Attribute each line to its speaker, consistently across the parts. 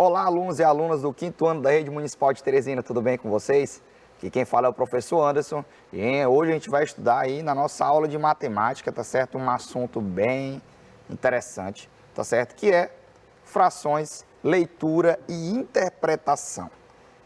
Speaker 1: Olá, alunos e alunas do 5º ano da Rede Municipal de Teresina, tudo bem com vocês? Aqui quem fala é o professor Anderson e hoje a gente vai estudar aí na nossa aula de matemática, tá certo? Um assunto bem interessante, tá certo? Que é frações, leitura e interpretação.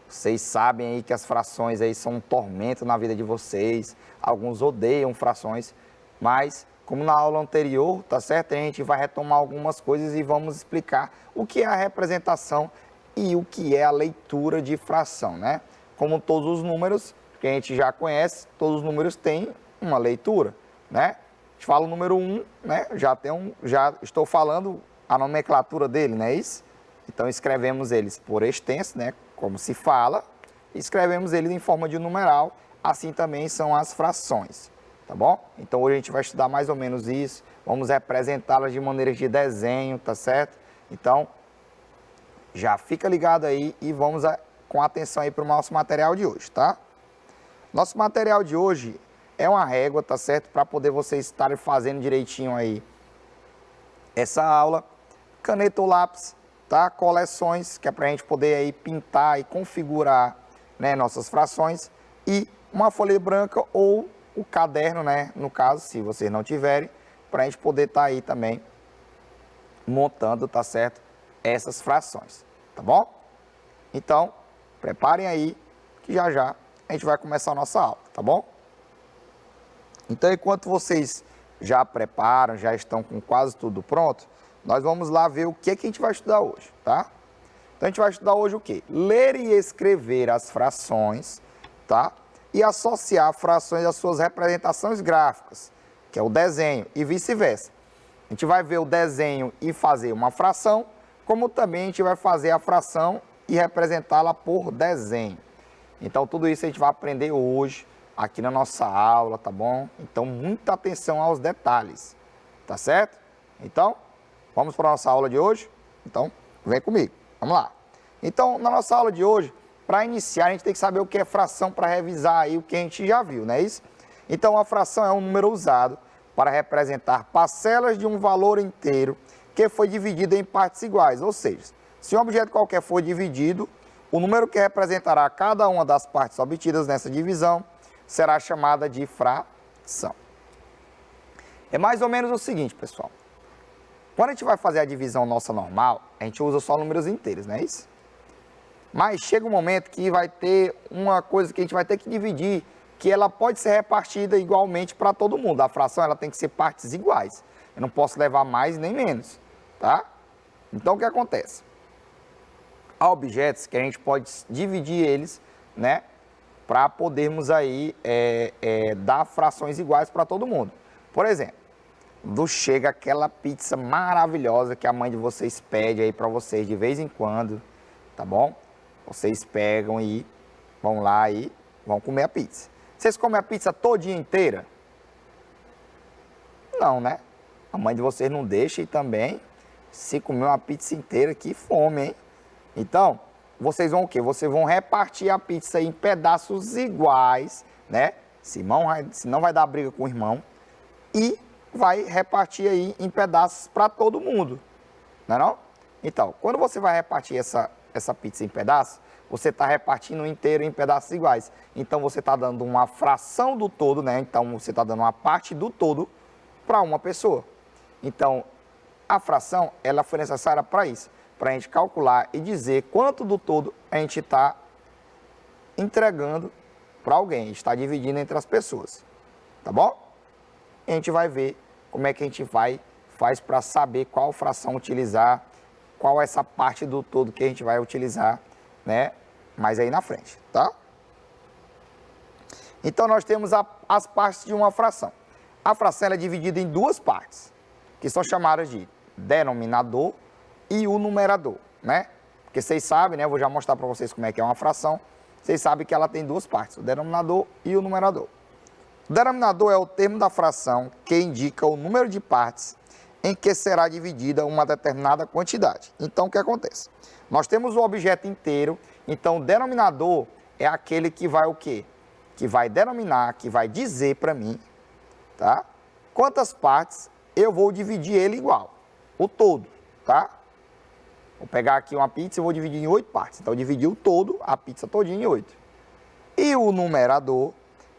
Speaker 1: Vocês sabem aí que as frações aí são um tormento na vida de vocês, alguns odeiam frações, mas como na aula anterior, tá certo? A gente vai retomar algumas coisas e vamos explicar o que é a representação e o que é a leitura de fração, né? Como todos os números que a gente já conhece, todos os números têm uma leitura, né? A gente fala o número 1, né? Já estou falando a nomenclatura dele, não é isso? Então escrevemos eles por extenso, né? Como se fala, e escrevemos eles em forma de numeral, assim também são as frações. Tá bom? Então hoje a gente vai estudar mais ou menos isso, vamos representá-las de maneiras de desenho, tá certo? Então, já fica ligado aí e vamos com atenção aí para o nosso material de hoje, tá? Nosso material de hoje é uma régua, tá certo? Para poder vocês estarem fazendo direitinho aí essa aula, caneta ou lápis, tá? Coleções, que é para a gente poder aí pintar e configurar, né, nossas frações, e uma folha branca ou o caderno, né, no caso, se vocês não tiverem, para a gente poder estar aí também montando, tá certo, essas frações, tá bom? Então, preparem aí, que já já a gente vai começar a nossa aula, tá bom? Então, enquanto vocês já preparam, já estão com quase tudo pronto, nós vamos lá ver o que a gente vai estudar hoje, tá? Então, a gente vai estudar hoje o quê? Ler e escrever as frações, tá? E associar frações às suas representações gráficas, que é o desenho, e vice-versa. A gente vai ver o desenho e fazer uma fração, como também a gente vai fazer a fração e representá-la por desenho. Então, tudo isso a gente vai aprender hoje, aqui na nossa aula, tá bom? Então, muita atenção aos detalhes, tá certo? Então, vamos para a nossa aula de hoje? Então, vem comigo, vamos lá. Então, na nossa aula de hoje, para iniciar, a gente tem que saber o que é fração para revisar aí o que a gente já viu, não é isso? Então, a fração é um número usado para representar parcelas de um valor inteiro que foi dividido em partes iguais. Ou seja, se um objeto qualquer for dividido, o número que representará cada uma das partes obtidas nessa divisão será chamada de fração. É mais ou menos o seguinte, pessoal. Quando a gente vai fazer a divisão nossa normal, a gente usa só números inteiros, não é isso? Mas chega um momento que vai ter uma coisa que a gente vai ter que dividir, que ela pode ser repartida igualmente para todo mundo. A fração ela tem que ser partes iguais. Eu não posso levar mais nem menos, tá? Então o que acontece? Há objetos que a gente pode dividir eles, né? Para podermos aí dar frações iguais para todo mundo. Por exemplo, chega aquela pizza maravilhosa que a mãe de vocês pede aí para vocês de vez em quando, tá bom? Vocês pegam e vão lá e vão comer a pizza. Vocês comem a pizza todinha inteira? Não, né? A mãe de vocês não deixa e também, se comer uma pizza inteira, que fome, hein? Então, vocês vão o quê? Vocês vão repartir a pizza em pedaços iguais, né? Se não vai dar briga com o irmão. E vai repartir aí em pedaços para todo mundo, não é não? Então, quando você vai repartir essa pizza em pedaços, você está repartindo inteiro em pedaços iguais. Então, você está dando uma fração do todo, né? Então, você está dando uma parte do todo para uma pessoa. Então, a fração, ela foi necessária para isso, para a gente calcular e dizer quanto do todo a gente está entregando para alguém, está dividindo entre as pessoas, tá bom? E a gente vai ver como é que a gente faz para saber qual fração utilizar, qual é essa parte do todo que a gente vai utilizar, né? Mais aí na frente, tá? Então, nós temos as partes de uma fração. A fração ela é dividida em duas partes, que são chamadas de denominador e o numerador, né? Porque vocês sabem, né? Eu vou já mostrar para vocês como é que é uma fração. Vocês sabem que ela tem duas partes, o denominador e o numerador. O denominador é o termo da fração que indica o número de partes em que será dividida uma determinada quantidade. Então, o que acontece? Nós temos o objeto inteiro, então o denominador é aquele que vai o quê? Que vai denominar, que vai dizer para mim, tá? Quantas partes eu vou dividir ele igual, o todo, tá? Vou pegar aqui uma pizza e vou dividir em 8 partes. Então, eu dividi o todo, a pizza todinha, em 8. E o numerador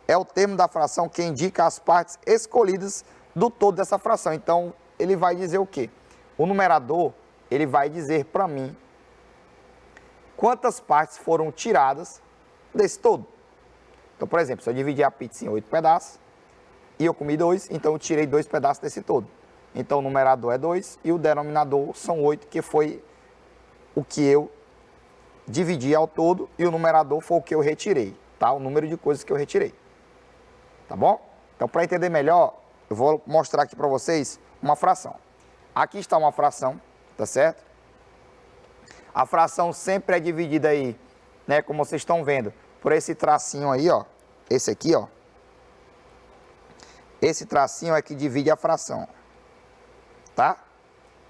Speaker 1: é o termo da fração que indica as partes escolhidas do todo dessa fração. Então, ele vai dizer o quê? O numerador, ele vai dizer para mim quantas partes foram tiradas desse todo. Então, por exemplo, se eu dividir a pizza em 8 pedaços e eu comi 2, então eu tirei 2 pedaços desse todo. Então, o numerador é 2 e o denominador são 8, que foi o que eu dividi ao todo, e o numerador foi o que eu retirei, tá? O número de coisas que eu retirei. Tá bom? Então, para entender melhor, eu vou mostrar aqui para vocês uma fração. Aqui está uma fração, tá certo? A fração sempre é dividida aí, né, como vocês estão vendo, por esse tracinho aí, ó. Esse aqui, ó. Esse tracinho é que divide a fração, tá?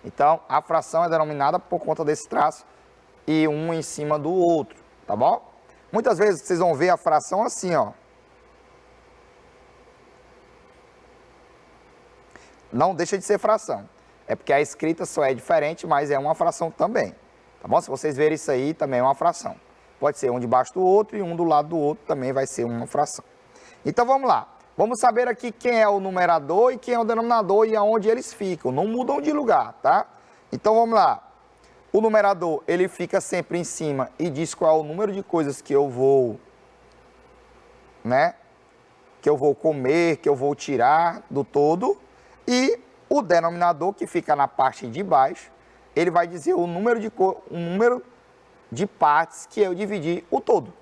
Speaker 1: Então, a fração é denominada por conta desse traço e um em cima do outro, tá bom? Muitas vezes vocês vão ver a fração assim, ó. Não deixa de ser fração. É porque a escrita só é diferente, mas é uma fração também. Tá bom? Se vocês verem isso aí, também é uma fração. Pode ser um debaixo do outro e um do lado do outro também vai ser uma fração. Então vamos lá. Vamos saber aqui quem é o numerador e quem é o denominador e aonde eles ficam. Não mudam de lugar, tá? Então vamos lá. O numerador, ele fica sempre em cima e diz qual é o número de coisas que eu vou, né? Que eu vou comer, que eu vou tirar do todo. E o denominador, que fica na parte de baixo, ele vai dizer o número de partes que eu dividi o todo,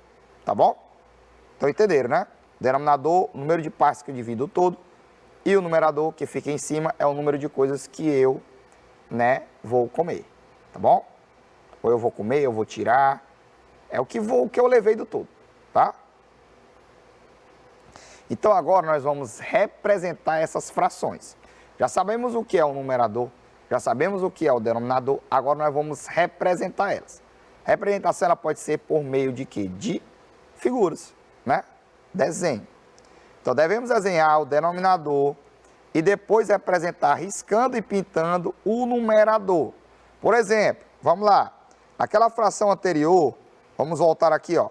Speaker 1: tá bom? Então entenderam, né? Denominador, número de partes que eu divido o todo, e o numerador, que fica em cima, é o número de coisas que eu, né, vou comer, tá bom? Ou eu vou comer, eu vou tirar, é o que eu levei do todo, tá? Então agora nós vamos representar essas frações. Já sabemos o que é o numerador, já sabemos o que é o denominador, agora nós vamos representar elas. Representação ela pode ser por meio de quê? De figuras, né? Desenho. Então devemos desenhar o denominador e depois representar riscando e pintando o numerador. Por exemplo, vamos lá, aquela fração anterior, vamos voltar aqui, ó.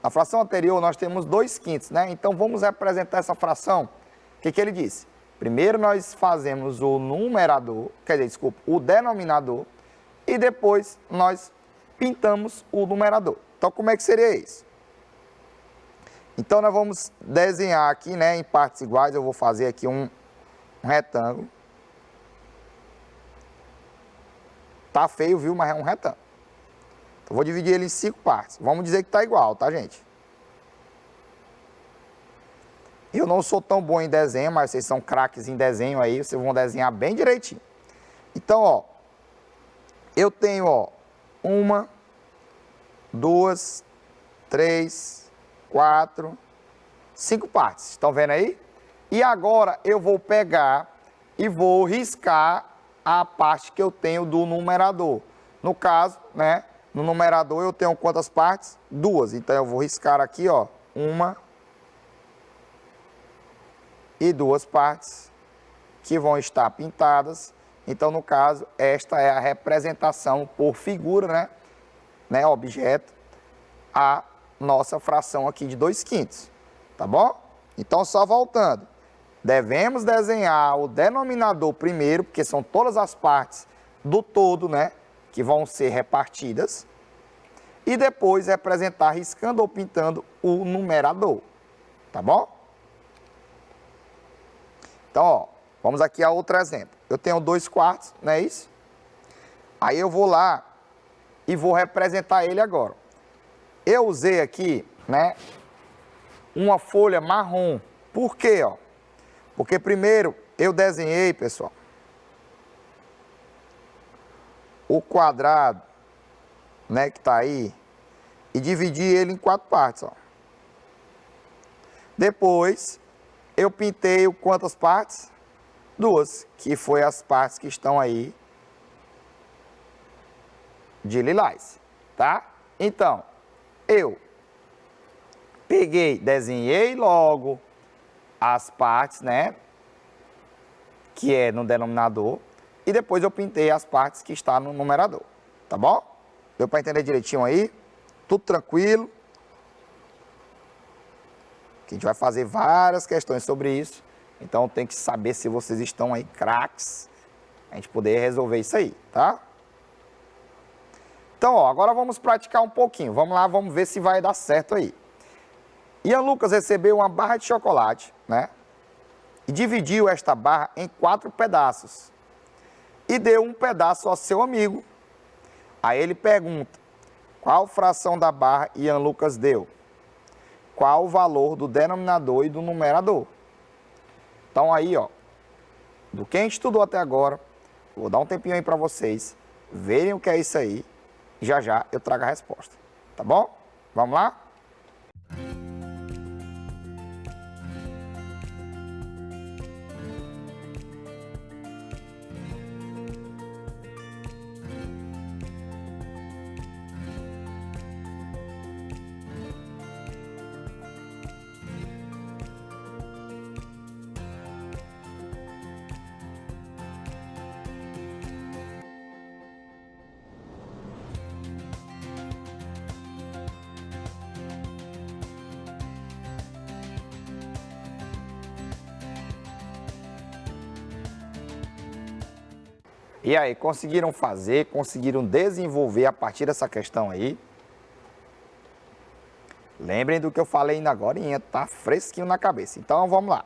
Speaker 1: Na fração anterior nós temos 2/5, né? Então vamos representar essa fração. O que ele disse? Primeiro nós fazemos o numerador, o denominador, e depois nós pintamos o numerador. Então como é que seria isso? Então nós vamos desenhar aqui, né, em partes iguais. Eu vou fazer aqui um retângulo. Tá feio, viu? Mas é um retângulo. Então vou dividir ele em 5 partes. Vamos dizer que tá igual, tá, gente? Eu não sou tão bom em desenho, mas vocês são craques em desenho aí, vocês vão desenhar bem direitinho. Então, ó, eu tenho, ó, 1, 2, 3, 4, 5 partes. Estão vendo aí? E agora eu vou pegar e vou riscar a parte que eu tenho do numerador. No caso, né, no numerador eu tenho quantas partes? 2. Então eu vou riscar aqui, ó, 1 e 2 partes que vão estar pintadas. Então, no caso, esta é a representação por figura, né, objeto, a nossa fração aqui de 2/5, tá bom? Então, só voltando, devemos desenhar o denominador primeiro, porque são todas as partes do todo, né, que vão ser repartidas, e depois representar riscando ou pintando o numerador, tá bom? Então, ó, vamos aqui a outro exemplo. Eu tenho 2/4, não é isso? Aí eu vou lá e vou representar ele agora. Eu usei aqui, né, uma folha marrom. Por quê, ó? Porque primeiro eu desenhei, pessoal, o quadrado, né, que tá aí, e dividi ele em 4 partes, ó. Depois eu pintei quantas partes? 2, que foi as partes que estão aí de lilás, tá? Então, eu peguei, desenhei logo as partes, né, que é no denominador, e depois eu pintei as partes que está no numerador. Tá bom? Deu para entender direitinho aí? Tudo tranquilo? Que a gente vai fazer várias questões sobre isso. Então tem que saber se vocês estão aí craques. A gente poder resolver isso aí, tá? Então, ó, agora vamos praticar um pouquinho. Vamos lá, vamos ver se vai dar certo aí. Ian Lucas recebeu uma barra de chocolate, né? E dividiu esta barra em 4 pedaços. E deu um pedaço ao seu amigo. Aí ele pergunta, qual fração da barra Ian Lucas deu? Qual o valor do denominador e do numerador? Então aí, ó, do que a gente estudou até agora, vou dar um tempinho aí para vocês verem o que é isso aí. E já já eu trago a resposta, tá bom? Vamos lá? E aí, conseguiram fazer, conseguiram desenvolver a partir dessa questão aí? Lembrem do que eu falei ainda agora, tá fresquinho na cabeça. Então, vamos lá.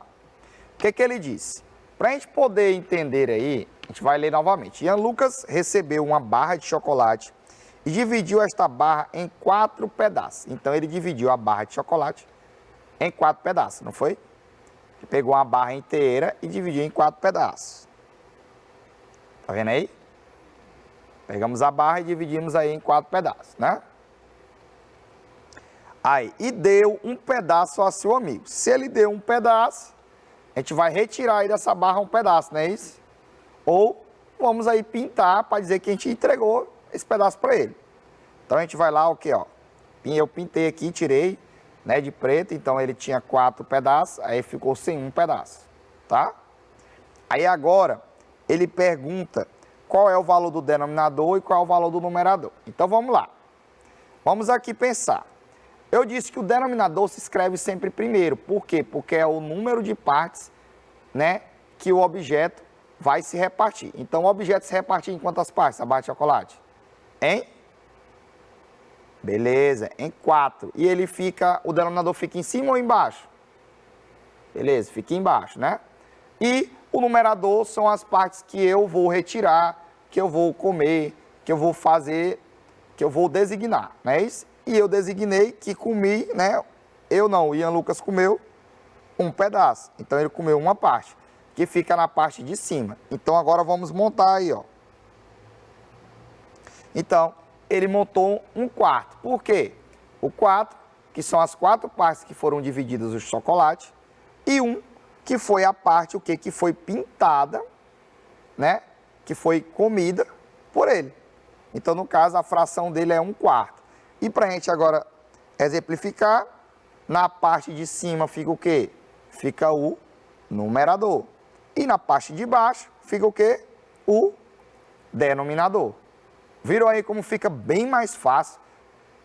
Speaker 1: O que que ele disse? Para a gente poder entender aí, a gente vai ler novamente. Ian Lucas recebeu uma barra de chocolate e dividiu esta barra em 4 pedaços. Então, ele dividiu a barra de chocolate em 4 pedaços, não foi? Ele pegou uma barra inteira e dividiu em 4 pedaços. Tá vendo aí? Pegamos a barra e dividimos aí em 4 pedaços, né? Aí, e deu um pedaço ao seu amigo. Se ele deu um pedaço, a gente vai retirar aí dessa barra um pedaço, não é isso? Ou vamos aí pintar para dizer que a gente entregou esse pedaço para ele. Então a gente vai lá, o que, ó? Eu pintei aqui, tirei, né, de preto, então ele tinha 4 pedaços, aí ficou sem um pedaço, tá? Aí agora ele pergunta qual é o valor do denominador e qual é o valor do numerador. Então vamos lá. Vamos aqui pensar. Eu disse que o denominador se escreve sempre primeiro. Por quê? Porque é o número de partes, né, que o objeto vai se repartir. Então o objeto se repartir em quantas partes, a barra de chocolate? Em? Beleza, em 4. E ele fica, o denominador fica em cima ou embaixo? Beleza, fica embaixo, né? E o numerador são as partes que eu vou retirar, que eu vou comer, que eu vou fazer, que eu vou designar, não é isso? E eu designei que comi, né? Eu não, o Ian Lucas comeu um pedaço. Então ele comeu uma parte, que fica na parte de cima. Então agora vamos montar aí, ó. Então, ele montou um quarto. Por quê? O 4, que são as 4 partes que foram divididas do chocolate, e um que foi a parte, o quê? Que foi pintada, né? Que foi comida por ele. Então, no caso, a fração dele é um quarto. E para a gente agora exemplificar, na parte de cima fica o quê? Fica o numerador. E na parte de baixo fica o quê? O denominador. Viram aí como fica bem mais fácil,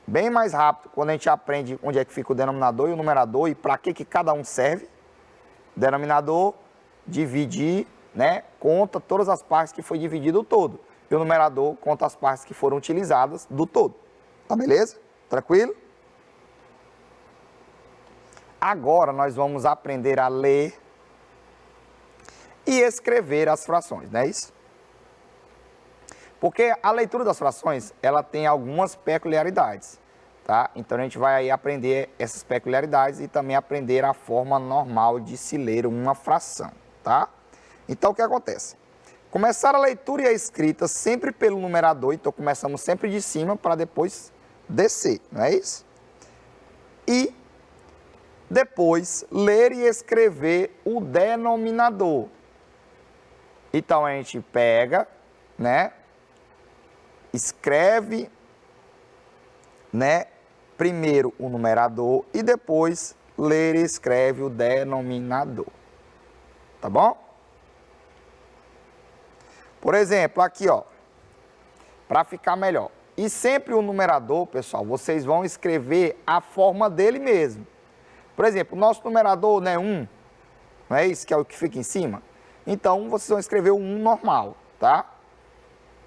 Speaker 1: bem mais rápido, quando a gente aprende onde é que fica o denominador e o numerador e para que cada um serve. Denominador, dividir, né, conta todas as partes que foi dividido o todo. E o numerador conta as partes que foram utilizadas do todo. Tá beleza? Tranquilo? Agora nós vamos aprender a ler e escrever as frações, não é isso? Porque a leitura das frações, ela tem algumas peculiaridades, tá? Então a gente vai aí aprender essas peculiaridades e também aprender a forma normal de se ler uma fração, tá? Então o que acontece? Começar a leitura e a escrita sempre pelo numerador, então começamos sempre de cima para depois descer, não é isso? E depois ler e escrever o denominador. Então a gente pega, né? Escreve, né, primeiro o numerador e depois ler e escreve o denominador. Tá bom? Por exemplo, aqui, ó. para ficar melhor. E sempre o numerador, pessoal, vocês vão escrever a forma dele mesmo. Por exemplo, o nosso numerador não é 1, não é isso que é o que fica em cima? Então, vocês vão escrever o 1 normal, tá?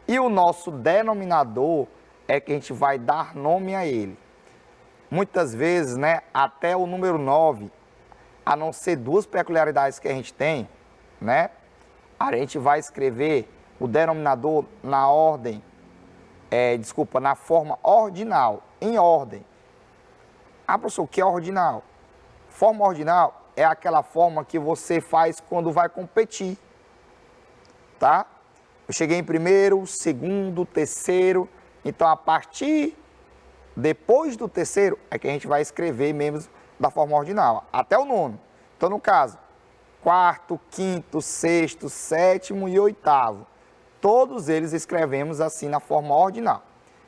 Speaker 1: E o nosso denominador é que a gente vai dar nome a ele. Muitas vezes, né, até o número 9, a não ser duas peculiaridades que a gente tem, né, a gente vai escrever o denominador na ordem, na forma ordinal, em ordem. Ah, professor, o que é ordinal? Forma ordinal é aquela forma que você faz quando vai competir, tá? Eu cheguei em primeiro, segundo, terceiro, então a partir depois do terceiro é que a gente vai escrever mesmo da forma ordinal, até o nono. Então, no caso, quarto, quinto, sexto, sétimo e oitavo, todos eles escrevemos assim na forma ordinal.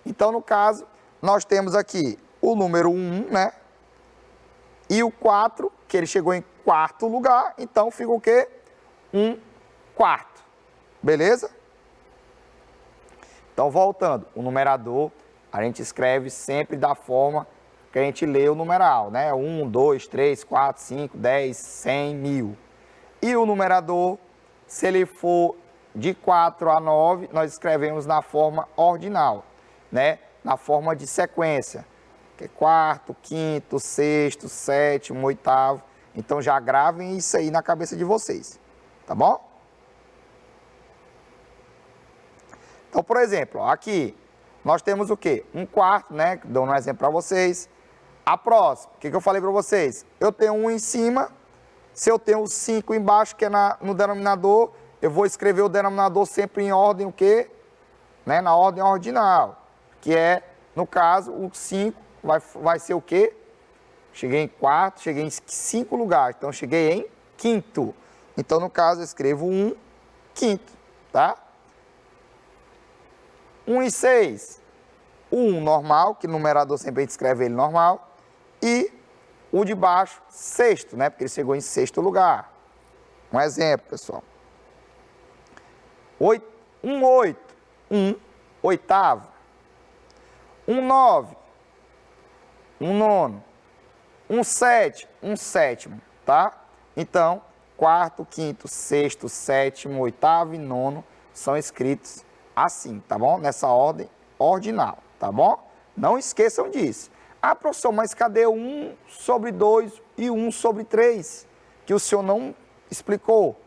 Speaker 1: Então, no caso, nós temos aqui o número 1, né? E o 4, que ele chegou em quarto lugar, então fica o quê? 1 quarto. Beleza? Então, voltando, o numerador, a gente escreve sempre da forma que a gente lê o numeral, né? 1, 2, 3, 4, 5, 10, 100, 1000. E o numerador, se ele for de 4 a 9, nós escrevemos na forma ordinal, né? Na forma de sequência, que é quarto, quinto, sexto, sétimo, oitavo. Então já gravem isso aí na cabeça de vocês, tá bom? Então, por exemplo, aqui nós temos o quê? 1 quarto, né? Dou um exemplo para vocês. A próxima, o que eu falei para vocês? Eu tenho 1 em cima, se eu tenho 5 embaixo, que é no denominador, eu vou escrever o denominador sempre em ordem o quê? Né? Na ordem ordinal, que é, no caso, o 5 vai ser o quê? Cheguei em quarto, cheguei em 5 lugares, então cheguei em quinto. Então, no caso, eu escrevo 1 quinto, tá? 1 e 6, o 1 normal, que no numerador sempre a gente escreve ele normal, e o de baixo, sexto, né? Porque ele chegou em sexto lugar. Um exemplo, pessoal. 1 8, 1 oitavo. 1 9, 1 nono. 1 7, 1 sétimo, tá? Então, quarto, quinto, sexto, sétimo, oitavo e nono são escritos assim, tá bom? Nessa ordem ordinal, tá bom? Não esqueçam disso. Ah, professor, mas cadê o 1 sobre 2 e 1 sobre 3? Que o senhor não explicou.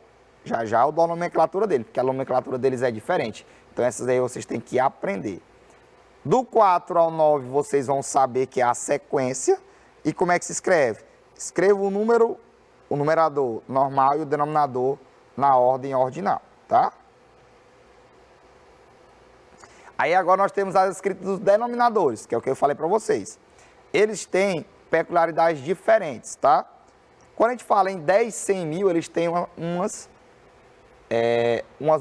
Speaker 1: Já já eu dou a nomenclatura dele, porque a nomenclatura deles é diferente. Então, essas aí vocês têm que aprender. Do 4 ao 9, vocês vão saber que é a sequência. E como é que se escreve? Escreva o numerador normal e o denominador na ordem ordinal, tá? Aí agora nós temos as escritas dos denominadores, que é o que eu falei para vocês. Eles têm peculiaridades diferentes, tá? Quando a gente fala em 10, 100, 1000, eles têm umas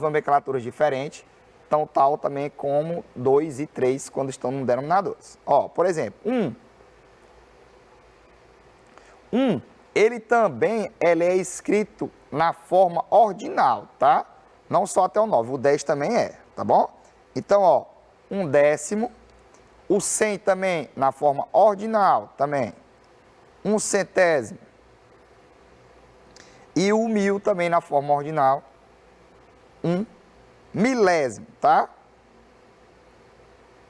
Speaker 1: nomenclaturas diferentes, tão tal também como 2 e 3 quando estão no denominadores. Ó, por exemplo, 1, ele também é escrito na forma ordinal, tá? Não só até o 9, o 10 também é, tá bom? Então, ó, 1 décimo, o 100 também na forma ordinal, também, 1 centésimo, e o 1000 também na forma ordinal, 1 milésimo, tá?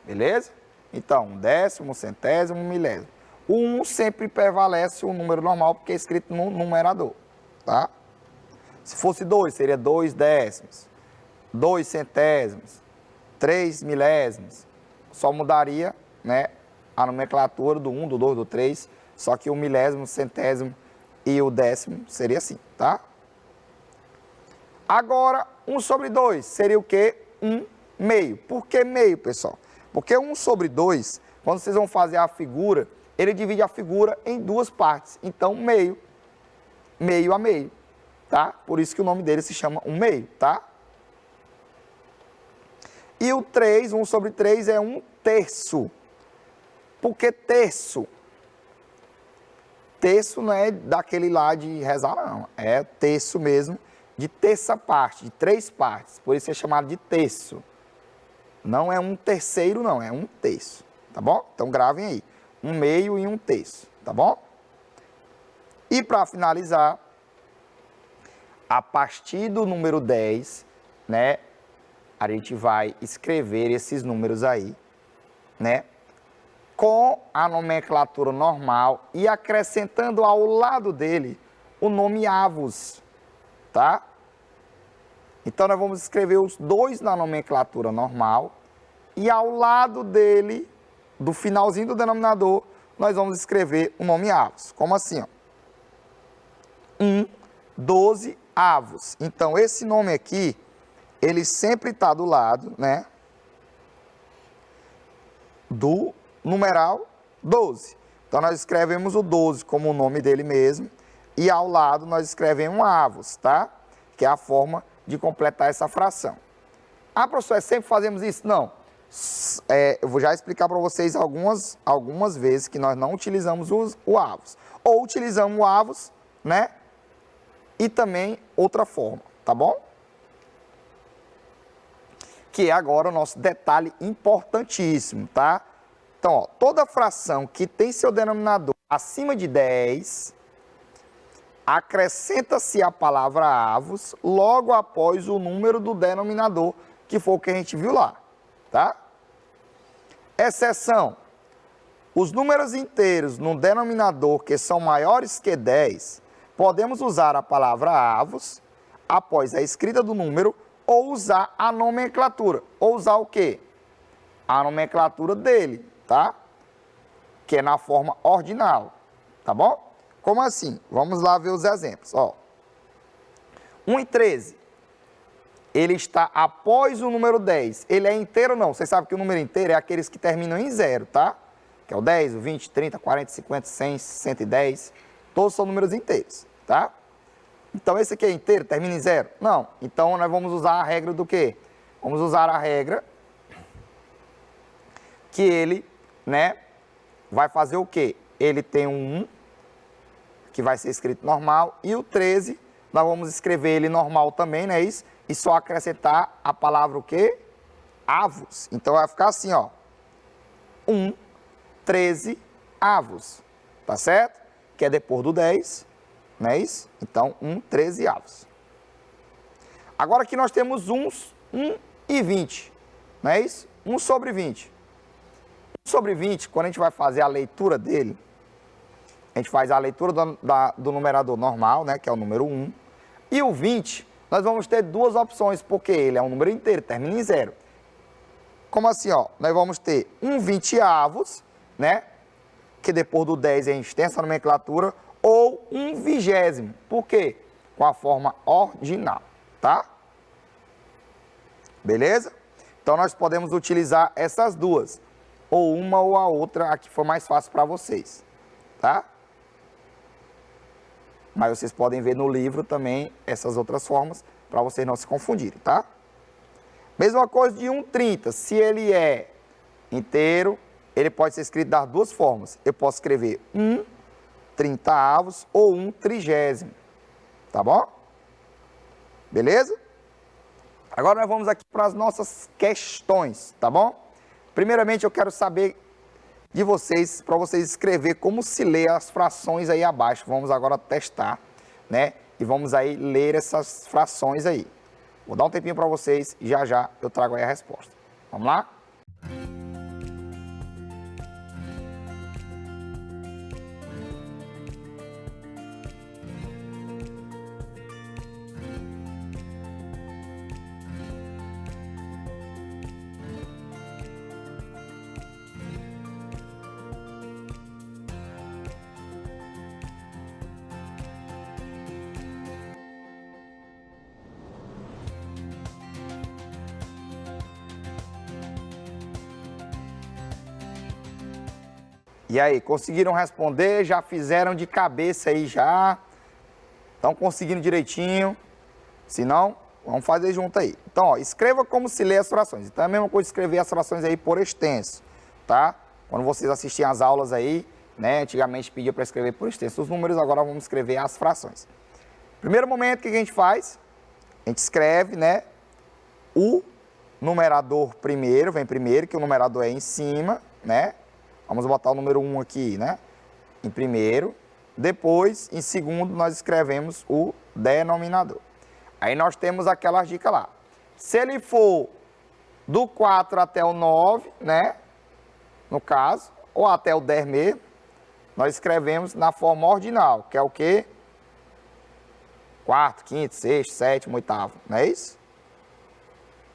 Speaker 1: Beleza? Então, 1 décimo, 1 centésimo, 1 milésimo. O 1 sempre prevalece o número normal, porque é escrito no numerador, tá? Se fosse 2, seria 2 décimos, 2 centésimos, 3 milésimos. Só mudaria, né, a nomenclatura do 1, do 2, do 3, só que o milésimo, centésimo e o décimo seria assim, tá? Agora, 1 sobre 2 seria o quê? 1 meio. Por que meio, pessoal? Porque 1 sobre 2, quando vocês vão fazer a figura, ele divide a figura em duas partes. Então, meio a meio, tá? Por isso que o nome dele se chama 1 meio, tá? E o 3, 1 sobre 3 é 1 terço. Por que terço? Terço não é daquele lá de rezar, não. É terço mesmo, de terça parte, de 3 partes. Por isso é chamado de terço. Não é 1/3 não, é 1/3, tá bom? Então gravem aí, 1/2 e 1/3, tá bom? E para finalizar, a partir do número 10, né, a gente vai escrever esses números aí, né, com a nomenclatura normal e acrescentando ao lado dele o nome avos, tá? Então, nós vamos escrever os dois na nomenclatura normal e ao lado dele, do finalzinho do denominador, nós vamos escrever o nome avos. Como assim, ó? 12 avos. Então, esse nome aqui, ele sempre está do lado, né, do numeral 12. Então, nós escrevemos o 12 como o nome dele mesmo e ao lado nós escrevemos avos, tá? Que é a forma de completar essa fração. Ah, professor, sempre fazemos isso? Não. Eu vou já explicar para vocês algumas vezes que nós não utilizamos o avos. Ou utilizamos o avos, né? E também outra forma, tá bom? Que é agora o nosso detalhe importantíssimo, tá? Então, ó, toda fração que tem seu denominador acima de 10, acrescenta-se a palavra avos logo após o número do denominador, que foi o que a gente viu lá, tá? Exceção: os números inteiros no denominador que são maiores que 10, podemos usar a palavra avos após a escrita do número ou usar a nomenclatura. Ou usar o quê? A nomenclatura dele, tá? Que é na forma ordinal, tá bom? Como assim? Vamos lá ver os exemplos, ó. 1/13. Ele está após o número 10. Ele é inteiro ou não? Vocês sabem que o número inteiro é aqueles que terminam em 0, tá? Que é o 10, o 20, 30, 40, 50, 100, 110. Todos são números inteiros, tá? Então, esse aqui é inteiro, termina em 0? Não. Então, nós vamos usar a regra do quê? Vamos usar a regra que ele, né, vai fazer o quê? Ele tem um 1, que vai ser escrito normal, e o 13, nós vamos escrever ele normal também, não é isso? E só acrescentar a palavra o quê? Avos. Então, vai ficar assim, ó. 13 avos, tá certo? Que é depois do 10, não é isso? Então, 13 avos. Agora aqui nós temos 1 e 20, não é isso? 1/20. 1/20, quando a gente vai fazer a leitura dele, a gente faz a leitura do numerador normal, né, que é o número 1, e o 20, nós vamos ter duas opções, porque ele é um número inteiro, termina em 0. Como assim, ó? Nós vamos ter 1/20 avos, né, que depois do 10 a gente tem essa nomenclatura, ou 1/20. Por quê? Com a forma ordinal, tá? Beleza? Então, nós podemos utilizar essas duas, ou uma ou a outra, a que for mais fácil para vocês, tá? Mas vocês podem ver no livro também essas outras formas, para vocês não se confundirem, tá? Mesma coisa de 1/30, se ele é inteiro, ele pode ser escrito das duas formas. Eu posso escrever 1/30 avos ou 1/30, tá bom? Beleza? Agora nós vamos aqui para as nossas questões, tá bom? Primeiramente eu quero saber de vocês, para vocês escrever como se lê as frações aí abaixo. Vamos agora testar, né? E vamos aí ler essas frações aí. Vou dar um tempinho para vocês e já já eu trago aí a resposta. Vamos lá? E aí, conseguiram responder? Já fizeram de cabeça aí já? Estão conseguindo direitinho? Se não, vamos fazer junto aí. Então, ó, escreva como se lê as frações. Então, é a mesma coisa escrever as frações aí por extenso, tá? Quando vocês assistiam as aulas aí, né, antigamente pedia para escrever por extenso os números, agora vamos escrever as frações. Primeiro momento, o que a gente faz? A gente escreve, né, o numerador primeiro, vem primeiro, que o numerador é em cima, né? Vamos botar o número 1 aqui, né? Em primeiro. Depois, em segundo, nós escrevemos o denominador. Aí nós temos aquelas dicas lá. Se ele for do 4 até o 9, né? No caso, ou até o 10 mesmo, nós escrevemos na forma ordinal, que é o quê? Quarto, quinto, sexto, sétimo, oitavo, não é isso?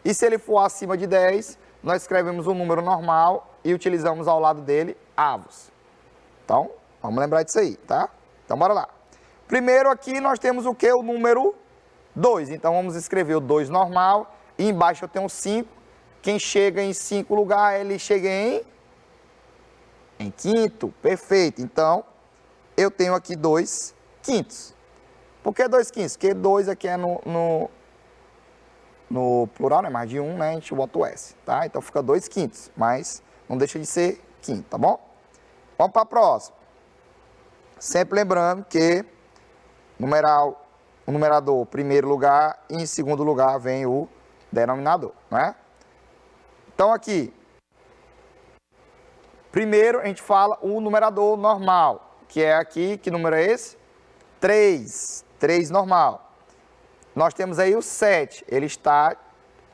Speaker 1: E se ele for acima de 10, nós escrevemos o número normal e utilizamos ao lado dele avos. Então, vamos lembrar disso aí, tá? Então, bora lá. Primeiro aqui nós temos o quê? O número 2. Então, vamos escrever o 2 normal e embaixo eu tenho o 5. Quem chega em 5 lugar, ele chega em quinto. Perfeito. Então, eu tenho aqui 2 quintos. Por que 2 quintos? Porque 2 aqui é no plural, né? Mais de 1, né? A gente bota o S, tá? Então, fica 2 quintos, mas não deixa de ser quinto, tá bom? Vamos para a próxima. Sempre lembrando que o numerador, primeiro lugar, e em segundo lugar vem o denominador, né? Então, aqui, primeiro a gente fala o numerador normal, que é aqui, que número é esse? 3, 3 normal. Nós temos aí o 7, ele está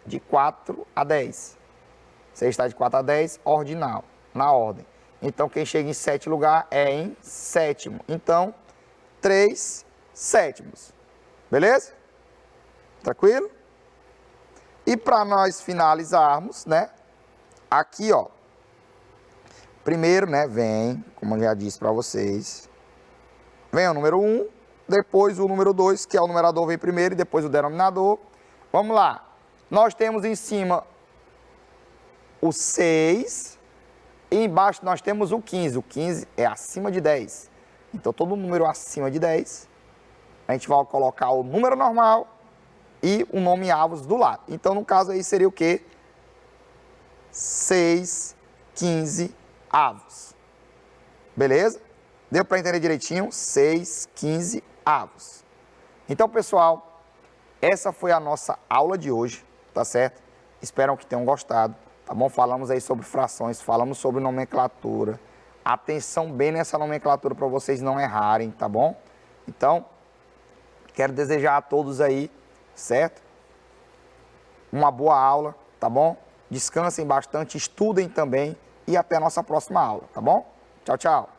Speaker 1: de 4 a 10. Se ele está de 4 a 10, ordinal, na ordem. Então, quem chega em 7 lugar é em sétimo. Então, 3 sétimos. Beleza? Tranquilo? E para nós finalizarmos, né? Aqui, ó. Primeiro, né? Vem, como eu já disse para vocês, vem o número 1, depois o número 2, que é o numerador, vem primeiro, e depois o denominador. Vamos lá. Nós temos em cima o 6. E embaixo nós temos o 15. O 15 é acima de 10. Então, todo número acima de 10, a gente vai colocar o número normal e o nome avos do lado. Então, no caso aí, seria o quê? 6, 15 avos. Beleza? Deu para entender direitinho? 6, 15 avos. Então, pessoal, essa foi a nossa aula de hoje, tá certo? Espero que tenham gostado. Tá bom? Falamos aí sobre frações, falamos sobre nomenclatura. Atenção bem nessa nomenclatura para vocês não errarem, tá bom? Então, quero desejar a todos aí, certo? Uma boa aula, tá bom? Descansem bastante, estudem também e até a nossa próxima aula, tá bom? Tchau, tchau.